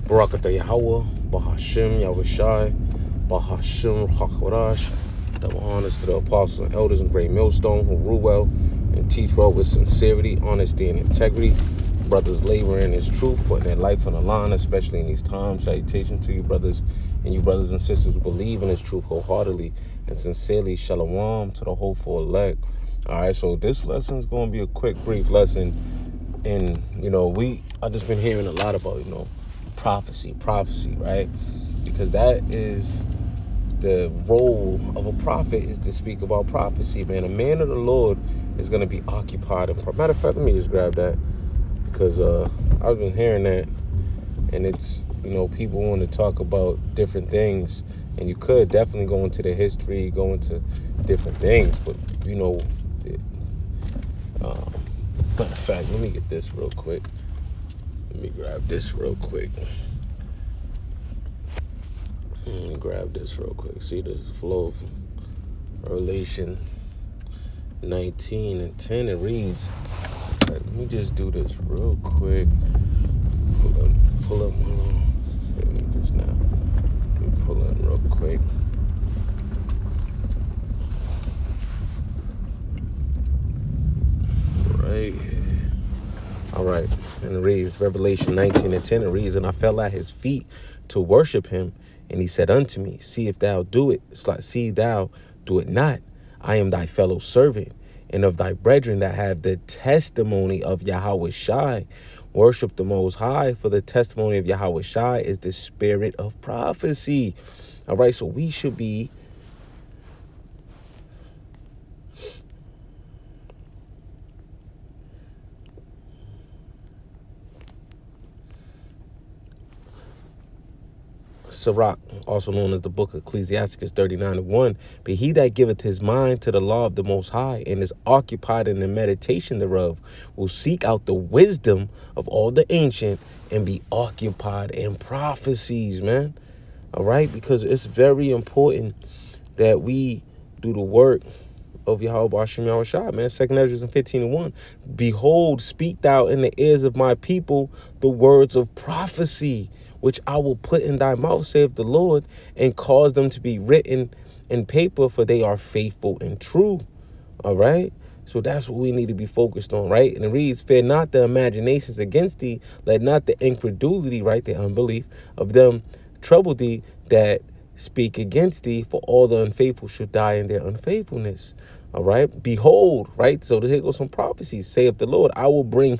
Barakatah Yahweh, Bahashim Yahushai, Bahashim Hakwarash. Double honors to the apostles and elders in Great Millstone who rule well and teach well with sincerity, honesty, and integrity. Brothers laboring in his truth, putting their life on the line, especially in these times. Salutation to you, brothers, and you brothers and sisters who believe in his truth wholeheartedly and sincerely. Shalom to the hopeful elect. All right, so this lesson is going to be a quick, brief lesson. And, I just been hearing a lot about, prophecy, right? Because that is the role of a prophet, is to speak about prophecy, man. A man of the Lord is going to be occupied. Matter of fact, let me just grab that, because I've been hearing that, and it's, people want to talk about different things, and you could definitely go into the history, go into different things, but, matter of fact, let me get this real quick. Let me grab this real quick. See this flow of Revelation 19 and 10. It reads, let me just do this real quick. Pull up. Let me pull in real quick. Right. All right. And it reads, Revelation 19 and 10. It reads, and I fell at his feet to worship him. And he said unto me, see thou do it not. I am thy fellow servant, and of thy brethren that have the testimony of Yahweh Shai. Worship the Most High, for the testimony of Yahweh Shai is the spirit of prophecy. All right, so we should be Sirach, also known as the book of Ecclesiasticus 39:1. But he that giveth his mind to the law of the Most High and is occupied in the meditation thereof will seek out the wisdom of all the ancient and be occupied in prophecies, man. All right, because it's very important that we do the work of Yahweh Bashim Yahushua, man. 2 Ezra 15:1. Behold, speak thou in the ears of my people the words of prophecy, which I will put in thy mouth, saith the Lord, and cause them to be written in paper, for they are faithful and true. All right? So that's what we need to be focused on, right? And it reads, fear not the imaginations against thee, let not the incredulity, right, the unbelief of them trouble thee that speak against thee, for all the unfaithful should die in their unfaithfulness. All right? Behold, right? So here goes some prophecies. Saith the Lord, I will bring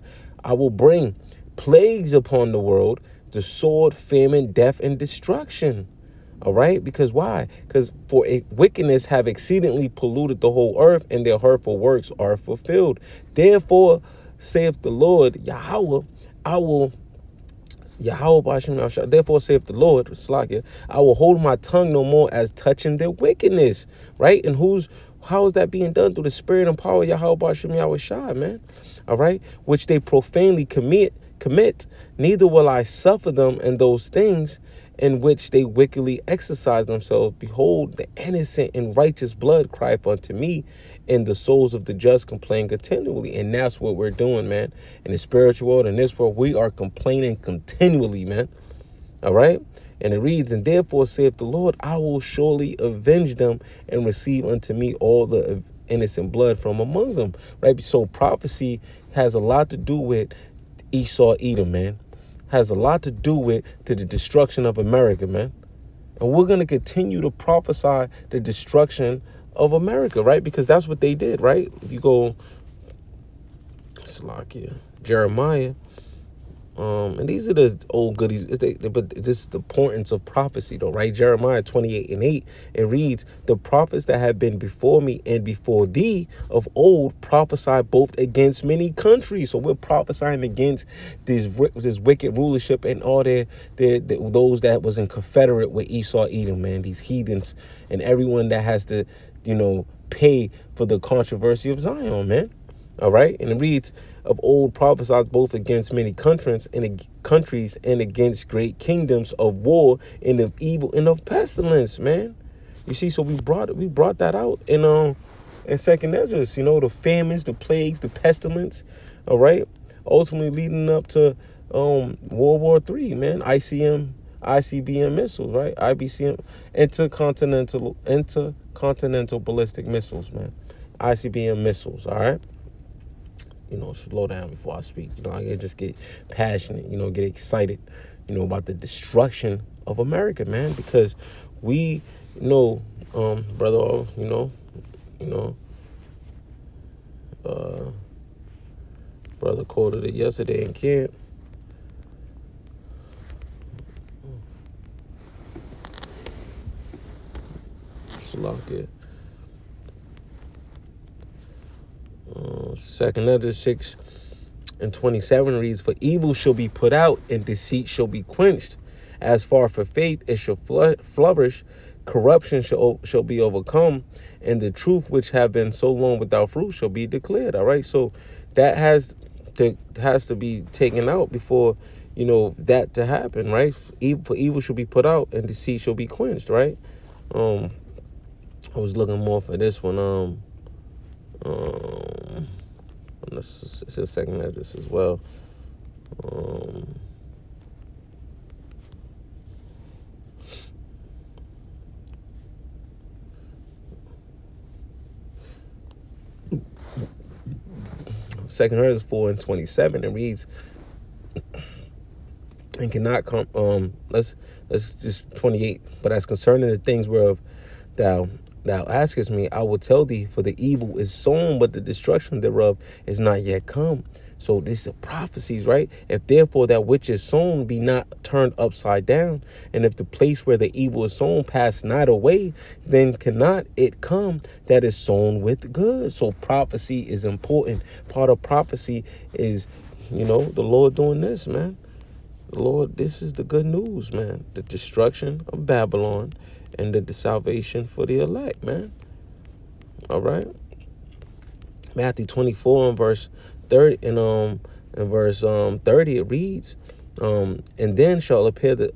plagues upon the world, the sword, famine, death, and destruction. All right? Because why? Because for wickedness have exceedingly polluted the whole earth, and their hurtful works are fulfilled. Therefore, saith the Lord, Yahweh, therefore saith the Lord, I will hold my tongue no more as touching their wickedness. Right? And how is that being done? Through the spirit and power of Yahweh Bashim Yahushua, man. All right? Which they profanely commit, neither will I suffer them in those things in which they wickedly exercise themselves. Behold, the innocent and righteous blood crieth unto me, and the souls of the just complain continually. And that's what we're doing, man. In the spiritual world, in this world, we are complaining continually, man. All right? And it reads, and therefore saith the Lord, I will surely avenge them and receive unto me all the innocent blood from among them. Right? So prophecy has a lot to do with Esau, Edom, man. Has a lot to do with the destruction of America, man. And we're going to continue to prophesy the destruction of America, right? Because that's what they did, right? If you go, Jeremiah, and these are the old goodies, but this is the importance of prophecy, though, right? Jeremiah 28:8, it reads, the prophets that have been before me and before thee of old prophesy both against many countries. So we're prophesying against this wicked rulership and all those that was in confederate with Esau, Edom, man, these heathens, and everyone that has to, pay for the controversy of Zion, man. All right. And it reads, of old prophesied both against many countries and against great kingdoms of war and of evil and of pestilence, man. You see, so we brought that out in 2 Ezra, the famines, the plagues, the pestilence, all right, ultimately leading up to World War III, man. ICBM missiles, right? IBCM, intercontinental ballistic missiles, man. ICBM missiles, all right? Slow down before I speak. I just get passionate, get excited, about the destruction of America, man, because we know, brother, brother quoted it yesterday in camp. Salakia. 2nd Ezra 6:27 reads, "For evil shall be put out, and deceit shall be quenched. As far for faith, it shall flourish. Corruption shall be overcome, and the truth which have been so long without fruit shall be declared." All right, so that has to be taken out before that to happen, right? For evil shall be put out, and deceit shall be quenched, right? I was looking more for this one. It's a 2nd address as well. Second Ezra 4:27, it reads, and cannot come. Let's just 28. But as concerning the things whereof thou askest me, I will tell thee, for the evil is sown, but the destruction thereof is not yet come. So this is prophecies, right? If therefore that which is sown be not turned upside down, and if the place where the evil is sown pass not away, then cannot it come that is sown with good. So prophecy is important. Part of prophecy is, the Lord doing this, man. The Lord, this is the good news, man. The destruction of Babylon and the salvation for the elect, man. All right. Matthew 24 and verse 30 and verse 30 it reads, and then shall appear the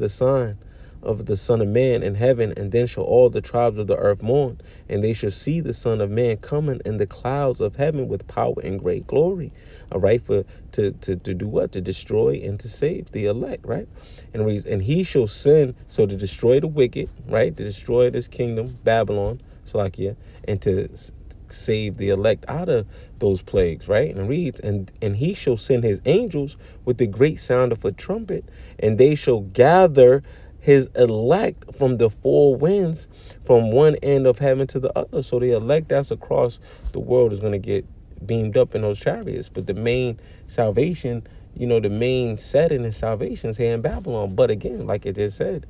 sign of the Son of Man in heaven, and then shall all the tribes of the earth mourn, and they shall see the Son of Man coming in the clouds of heaven with power and great glory. All right, to do what? To destroy and to save the elect, right? And reads, and he shall send, so to destroy the wicked, right? To destroy this kingdom, Babylon, Salakia, and to save the elect out of those plagues, right? And it reads, and he shall send his angels with the great sound of a trumpet, and they shall gather his elect from the four winds, from one end of heaven to the other. So the elect that's across the world is going to get beamed up in those chariots. But the main salvation, the main setting in salvation is here in Babylon. But again, like it just said,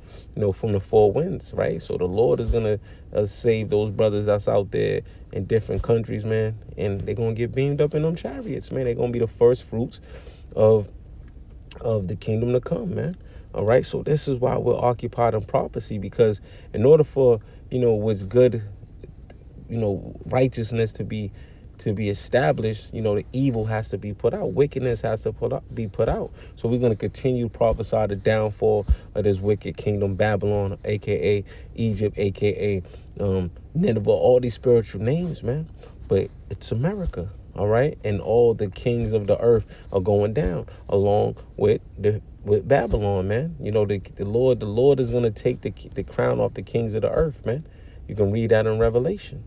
from the four winds, right? So the Lord is going to save those brothers that's out there in different countries, man. And they're going to get beamed up in them chariots, man. They're going to be the first fruits of the kingdom to come, man. All right, so this is why we're occupied in prophecy, because in order for what's good, righteousness to be established, the evil has to be put out, wickedness has to be put out. So we're going to continue to prophesy the downfall of this wicked kingdom, Babylon, aka Egypt, aka Nineveh, all these spiritual names, man. But it's America. All right, and all the kings of the earth are going down along with Babylon, man. The Lord is going to take the crown off the kings of the earth, man. You can read that in Revelation.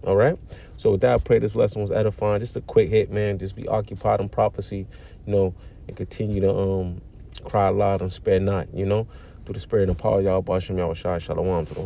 All right. So with that, I pray this lesson was edifying. Just a quick hit, man. Just be occupied in prophecy, and continue to cry loud and spare not, through the spirit and power of Yahweh Shem Yahweh Shai Shalom to the whole